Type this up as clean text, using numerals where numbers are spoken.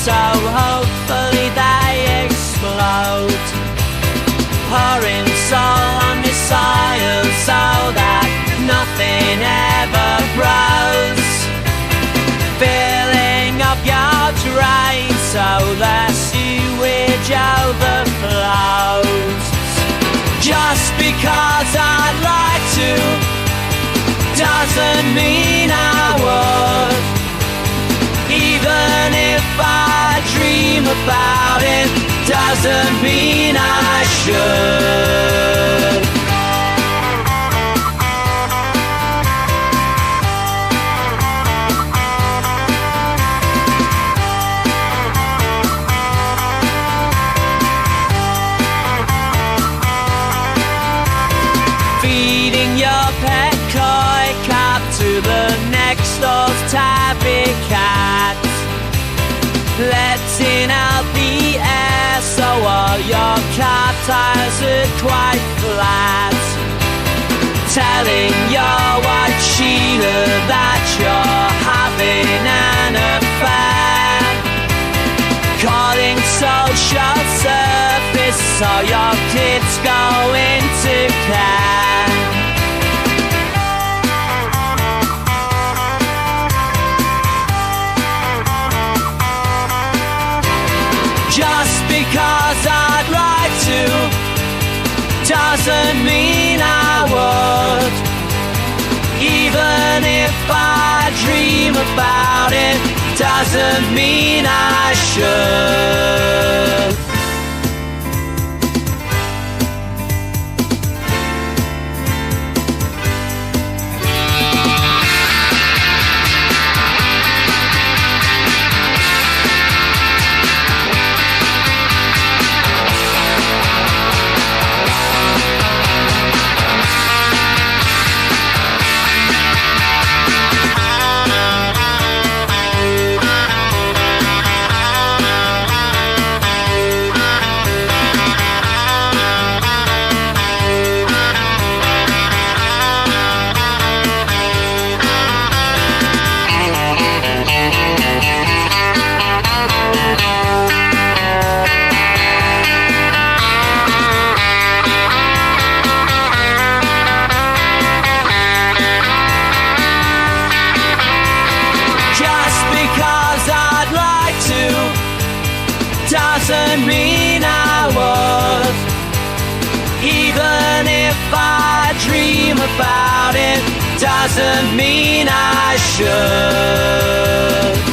so hopefully they explode. Pouring salt on the soil so that nothing ever grows. Filling up your drain so the sewage overflows. Just because I'd like to doesn't mean I would. Even if I dream about it doesn't mean I should. Feeding your pet koi carp to the next door's tabby cat. Letting out the air so all your car tires are quite flat. Telling your wife Sheila that you're having an affair. Calling social service so your kids go into care. Just because I'd like to doesn't mean I would. Even if I dream about it doesn't mean I should. Doesn't mean I would. Even if I dream about it doesn't mean I should.